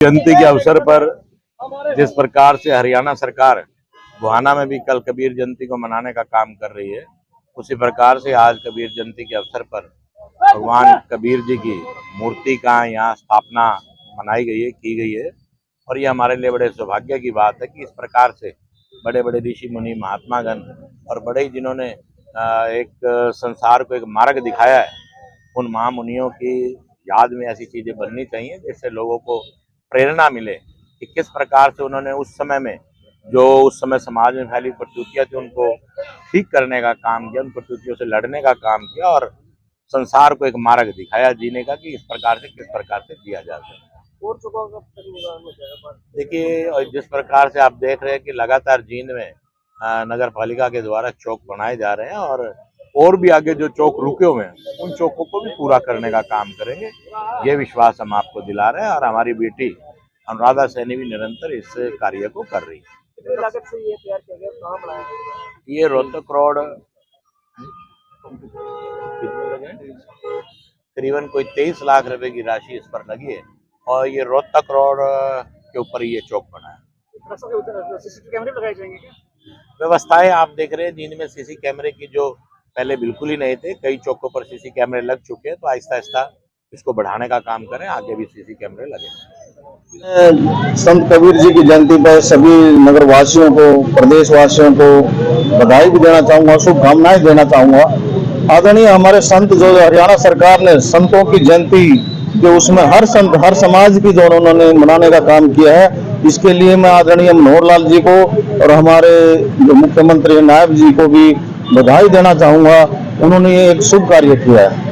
जयंती के अवसर पर जिस प्रकार से हरियाणा सरकार गोहाना में भी कल कबीर जयंती को मनाने का काम कर रही है, उसी प्रकार से आज कबीर जयंती के अवसर पर भगवान कबीर जी की मूर्ति का यहाँ स्थापना मनाई गई है, की गई है। और ये हमारे लिए बड़े सौभाग्य की बात है कि इस प्रकार से बड़े बड़े ऋषि मुनि महात्मागण और बड़े जिन्होंने एक संसार को एक मार्ग दिखाया है, उन महामुनियों की याद में ऐसी चीजें बननी चाहिए जिससे लोगों को प्रेरणा मिले कि किस प्रकार से उन्होंने उस समय में जो उस समय समाज में फैली प्रवृत्तियां थी उनको ठीक करने का काम किया, उन प्रवृत्तियों से लड़ने का काम किया और संसार को एक मार्ग दिखाया जीने का कि इस प्रकार से किस प्रकार से जिया जा सकता है। देखिए, जिस प्रकार से आप देख रहे हैं कि लगातार जींद में नगर पालिका के द्वारा चौक बनाए जा रहे हैं और भी आगे जो चौक रुके हुए हैं उन चौकों को भी पूरा करने का काम करेंगे, ये विश्वास हम आपको दिला रहे हैं। और हमारी बेटी अनुराधा सैनी भी निरंतर इस कार्य को कर रही है। लागत से ये तैयार किया गया, कहाँ बनाया गया? ये रोहतक रोड करीबन कोई 23 लाख रुपए की राशि इस पर लगी है और ये रोहतक रोड के ऊपर ये चौक बना है। सीसीटीवी कैमरे लगाए जाएंगे क्या? व्यवस्थाएं आप देख रहे हैं, जिनमें सीसी कैमरे की जो पहले बिल्कुल ही नहीं थे, कई चौकों पर सीसी कैमरे लग चुके हैं, तो आहिस्ता आहिस्ता इसको बढ़ाने का काम करें, आगे भी सीसी कैमरे लगे। संत कबीर जी की जयंती पर सभी नगरवासियों को, प्रदेशवासियों को बधाई भी देना चाहूंगा, शुभकामनाएं देना चाहूंगा। आदरणीय हमारे संत जो हरियाणा सरकार ने संतों की जयंती जो उसमें हर संत हर समाज की जो उन्होंने मनाने का काम किया है, इसके लिए मैं आदरणीय मनोहर लाल जी को और हमारे जो मुख्यमंत्री नायब जी को भी बधाई देना चाहूंगा। उन्होंने ये एक शुभ कार्य किया है।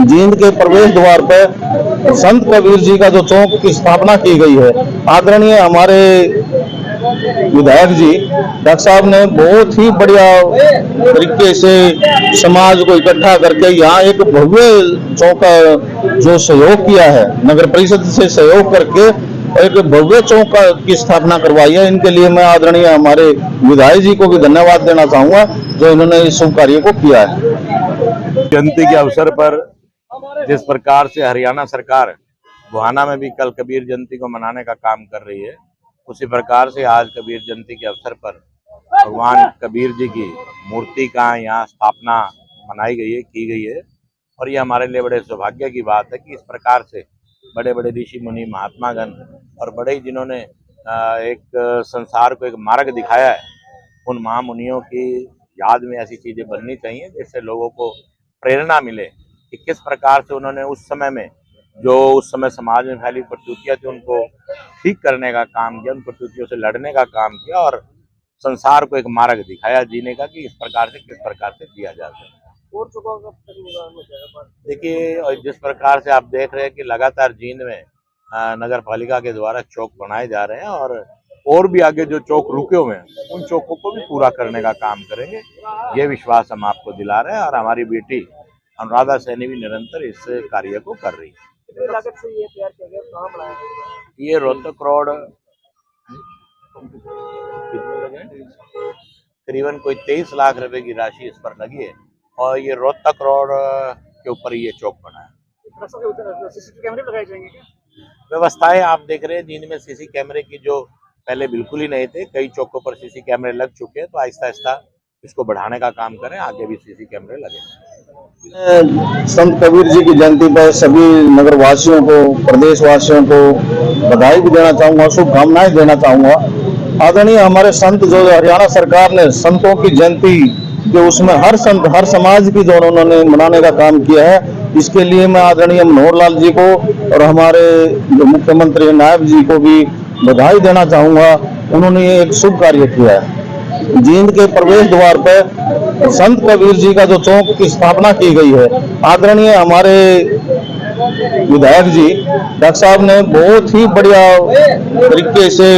जींद के प्रवेश द्वार पर संत कबीर जी का जो चौक की स्थापना की गई है, आदरणीय हमारे विधायक जी डॉक्टर साहब ने बहुत ही बढ़िया तरीके से समाज को इकट्ठा करके यहाँ एक भव्य चौक का जो सहयोग किया है, नगर परिषद से सहयोग करके एक भव्य चौक की स्थापना करवाई है। इनके लिए मैं आदरणीय हमारे विधायक जी को भी धन्यवाद देना चाहूंगा जो इन्होंने इस शुभ कार्य को किया है। जयंती के अवसर पर जिस प्रकार से हरियाणा सरकार गोहाना में भी कल कबीर जयंती को मनाने का काम कर रही है, उसी प्रकार से आज कबीर जयंती के अवसर पर भगवान कबीर जी की मूर्ति का यहाँ स्थापना मनाई गई है, की गई है। और ये हमारे लिए बड़े सौभाग्य की बात है कि इस प्रकार से बड़े बड़े ऋषि मुनि महात्मागण और बड़े जिन्होंने एक संसार को एक मार्ग दिखाया है, उन महामुनियों की याद में ऐसी चीजें बननी चाहिए जिससे लोगों को प्रेरणा मिले कि किस प्रकार से उन्होंने उस समय में जो उस समय समाज में फैली प्रवृत्तियां थी उनको ठीक करने का काम किया, उन प्रवृत्तियों से लड़ने का काम किया और संसार को एक मार्ग दिखाया जीने का कि इस प्रकार से किस प्रकार से जिया जा सकता है। देखिए, जिस प्रकार से आप देख रहे हैं कि लगातार जींद में नगर पालिका के द्वारा चौक बनाए जा रहे हैं और भी आगे जो चौक रुके हुए हैं उन चौकों को भी पूरा करने का काम करेंगे, ये विश्वास हम आपको दिला रहे हैं। और हमारी बेटी अनुराधा सैनी भी निरंतर इस कार्य को कर रही है। लागत से ये तैयार किया गया, कहाँ बनाया गया? ये रोहतक रोड करीबन कोई 23 लाख रुपए की राशि इस पर लगी है और ये रोहतक रोड के ऊपर ये चौक बना है। सीसीटीवी कैमरे लगाए जाएंगे क्या? व्यवस्थाएं आप देख रहे हैं, जिनमें सीसी कैमरे की जो पहले बिल्कुल ही नहीं थे, कई चौकों पर सीसी कैमरे लग चुके हैं, तो आहिस्ता आहिस्ता इसको बढ़ाने का काम करें, आगे भी सीसी कैमरे लगे। संत कबीर जी की जयंती पर सभी नगरवासियों को, प्रदेशवासियों को बधाई भी देना चाहूंगा, शुभकामनाएं देना चाहूंगा। आदरणीय हमारे संत जो हरियाणा सरकार ने संतों की जयंती जो उसमें हर संत हर समाज की जो उन्होंने मनाने का काम किया है, इसके लिए मैं आदरणीय मनोहर लाल जी को और हमारे जो मुख्यमंत्री नायब जी को भी बधाई देना चाहूंगा। उन्होंने ये एक शुभ कार्य किया है। जींद के प्रवेश द्वार पर संत कबीर जी का जो चौक की स्थापना की गई है, आदरणीय हमारे विधायक जी डॉक्टर साहब ने बहुत ही बढ़िया तरीके से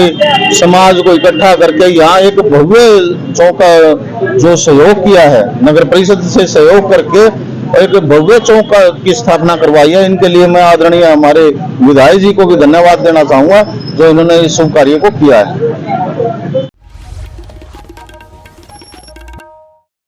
समाज को इकट्ठा करके यहाँ एक भव्य चौक का जो सहयोग किया है, नगर परिषद से सहयोग करके एक भव्य चौक की स्थापना करवाई है। इनके लिए मैं आदरणीय हमारे विधायक जी को भी धन्यवाद देना चाहूंगा जो इन्होंने इस शुभ कार्य को किया है।